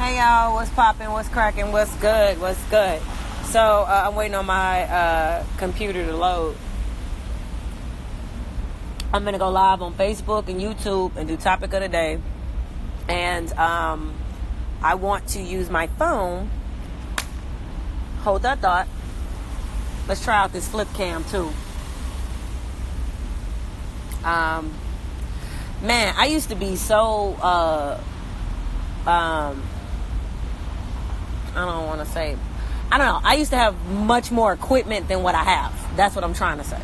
Hey y'all, what's poppin', what's cracking, what's good. So I'm waiting on my computer to load. I'm gonna go live on Facebook and YouTube and do topic of the day. And I want to use my phone. Hold that thought. Let's try out this flip cam too. Man, I used to be so I used to have much more equipment than what I have. That's what I'm trying to say.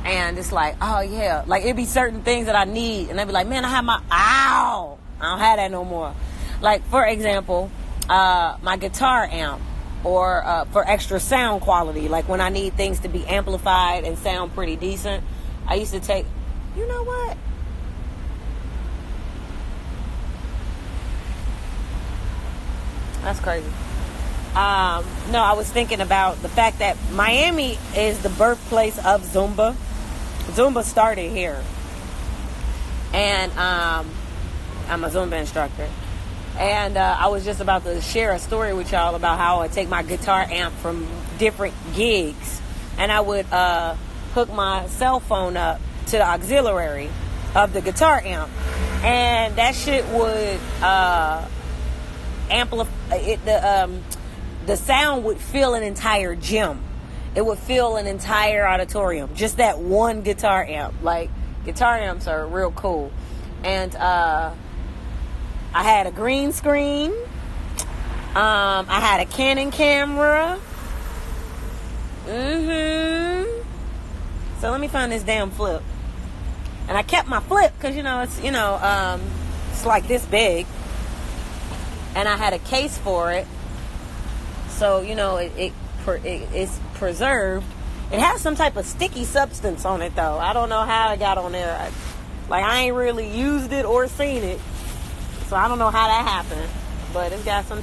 And it's like, oh yeah, like it'd be certain things that I need, and I'd be like, man, I have I don't have that no more. Like, for example, my guitar amp, or for extra sound quality, like when I need things to be amplified and sound pretty decent, I used to take, you know what? That's crazy. No, I was thinking about the fact that Miami is the birthplace of Zumba. Zumba started here. And I'm a Zumba instructor. And I was just about to share a story with y'all about how I take my guitar amp from different gigs. And I would hook my cell phone up to the auxiliary of the guitar amp. And that shit would amplify it. The sound would fill an entire gym. It would fill an entire auditorium. Just that one guitar amp. Like, guitar amps are real cool. And I had a green screen. I had a Canon camera. So let me find this damn flip. And I kept my flip because, it's like this big. And I had a case for it. So, it's preserved. It has some type of sticky substance on it, though. I don't know how it got on there. I ain't really used it or seen it. So I don't know how that happened. But it's got some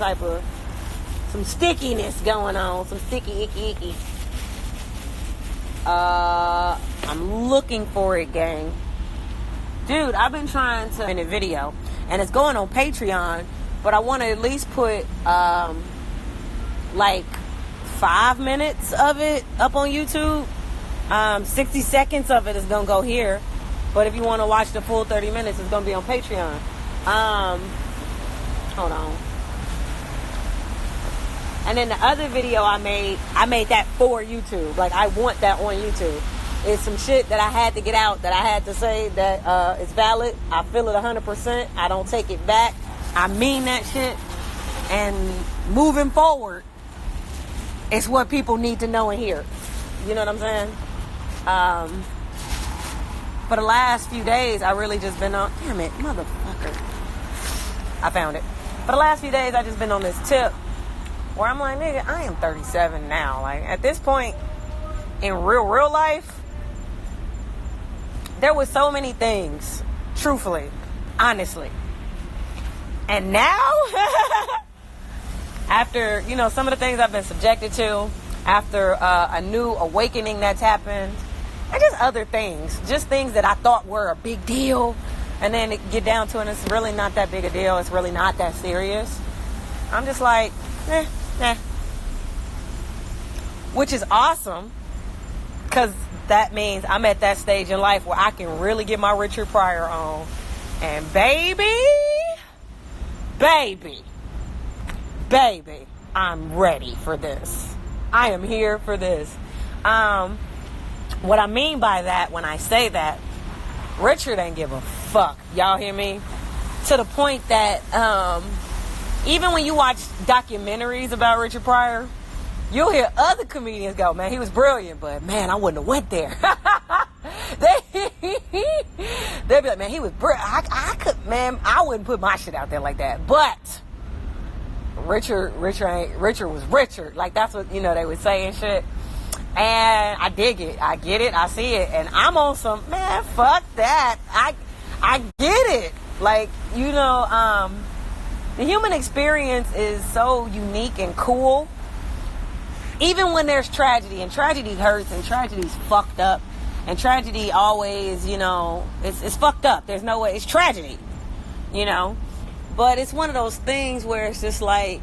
stickiness going on. Some sticky, icky. I'm looking for it, gang. Dude, I've been trying to in a video. And it's going on Patreon. But I want to at least put, 5 minutes of it up on YouTube. 60 seconds of it is going to go here. But if you want to watch the full 30 minutes, it's going to be on Patreon. Hold on. And then the other video I made that for YouTube. Like, I want that on YouTube. It's some shit that I had to get out, that I had to say that it's valid. I feel it 100%. I don't take it back. I mean that shit. And moving forward, it's what people need to know and hear. You know what I'm saying? For the last few days, I really just been on... Damn it, motherfucker. I found it. For the last few days, I just been on this tip where I'm like, nigga, I am 37 now. Like, at this point, in real life, there was so many things, truthfully, honestly. And now, after, some of the things I've been subjected to, after a new awakening that's happened, and just other things, just things that I thought were a big deal, and then it get down to it, and it's really not that big a deal, it's really not that serious. I'm just like, which is awesome, because that means I'm at that stage in life where I can really get my Richard Pryor on, and baby, I'm ready for this. I am here for this. What I mean by that, when I say that, Richard ain't give a fuck. Y'all hear me? To the point that even when you watch documentaries about Richard Pryor, you'll hear other comedians go, man, he was brilliant, but man, I wouldn't have went there. They'll be like, man, he was brilliant. I wouldn't put my shit out there like that. But Richard was Richard. Like, that's what, they would say and shit. And I dig it. I get it. I see it. And I'm on some, man, fuck that. I get it. Like, the human experience is so unique and cool. Even when there's tragedy, and tragedy hurts, and tragedy's fucked up, and tragedy always, it's fucked up. There's no way. It's tragedy, But it's one of those things where it's just like,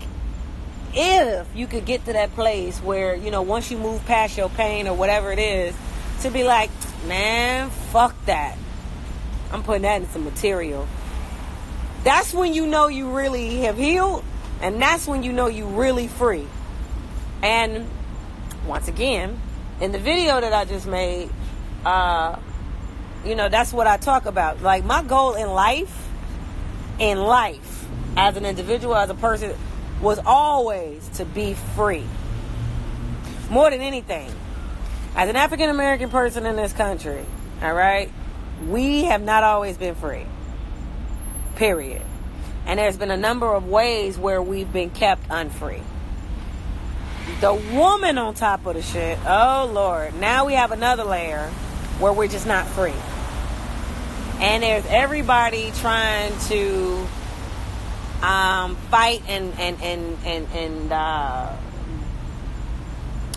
if you could get to that place where, you know, once you move past your pain or whatever it is, to be like, man, fuck that. I'm putting that in some material. That's when you know you really have healed, and that's when you know you really free. And once again, in the video that I just made, you know, that's what I talk about. Like, my goal in life, as an individual, as a person, was always to be free. More than anything. As an African American person in this country, all right, we have not always been free. Period. And there's been a number of ways where we've been kept unfree. The woman on top of the shit, oh Lord, now we have another layer where we're just not free. And there's everybody trying to fight and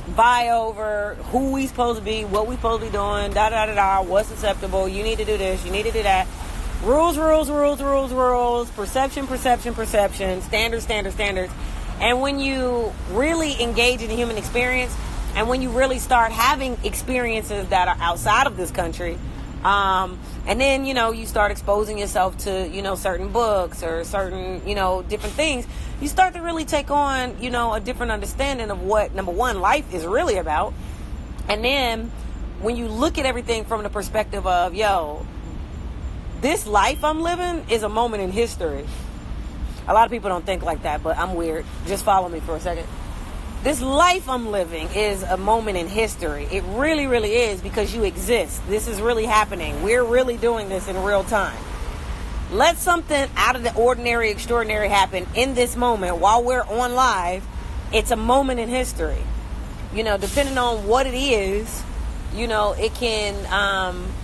vie over who we supposed to be, what we supposed to be doing, what's acceptable, you need to do this, you need to do that. Rules, perception, standards. And when you really engage in the human experience, and when you really start having experiences that are outside of this country, and then, you know, you start exposing yourself to, you know, certain books or certain, you know, different things, you start to really take on, you know, a different understanding of what, number one, life is really about. And then when you look at everything from the perspective of, yo, this life I'm living is a moment in history. A lot of people don't think like that, but I'm weird. Just follow me for a second. This life I'm living is a moment in history. It really, really is, because you exist. This is really happening. We're really doing this in real time. Let something out of the ordinary, extraordinary happen in this moment while we're on live. It's a moment in history. You know, depending on what it is, you know, it can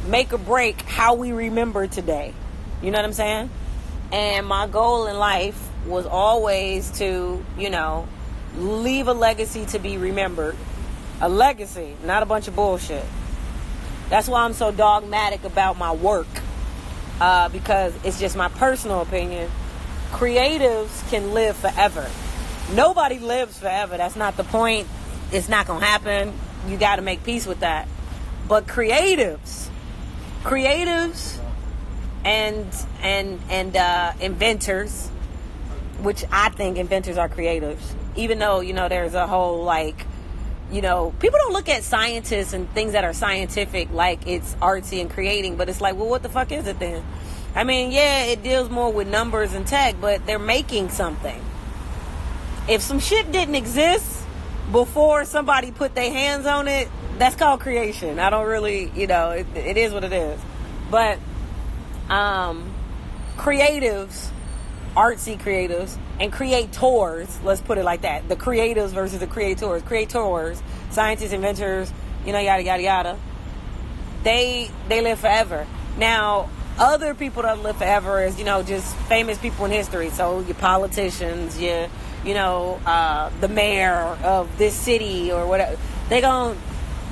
make or break how we remember today. You know what I'm saying? And my goal in life was always to, you know, leave a legacy to be remembered. A legacy, not a bunch of bullshit. That's why I'm so dogmatic about my work. Because it's just my personal opinion. Creatives can live forever. Nobody lives forever. That's not the point. It's not going to happen. You got to make peace with that. But creatives and inventors, which I think inventors are creatives, even though, you know, there's a whole, like, you know, people don't look at scientists and things that are scientific like it's artsy and creating, but it's like, well, what the fuck is it then? I mean, yeah, it deals more with numbers and tech, but they're making something. If some shit didn't exist before somebody put their hands on it, that's called creation. I don't really, you know, it is what it is. But creatives, artsy creatives, and creators, let's put it like that. The creatives versus the creators. Creators, scientists, inventors, you know, yada, yada, yada. They live forever. Now, other people that live forever is, you know, just famous people in history. So your politicians, the mayor of this city or whatever.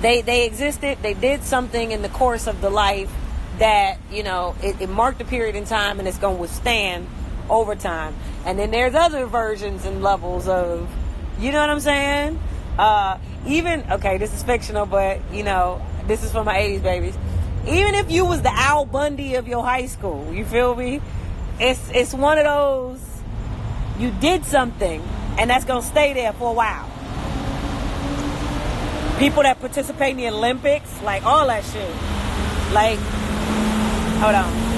They existed. They did something in the course of the life that, you know, it marked a period in time, and it's going to withstand over time. And then there's other versions and levels of, you know what I'm saying? Okay, this is fictional, but, you know, this is for my 80s babies. Even if you was the Al Bundy of your high school, you feel me? It's one of those, you did something, and that's going to stay there for a while. People that participate in the Olympics, like all that shit. Like, hold on.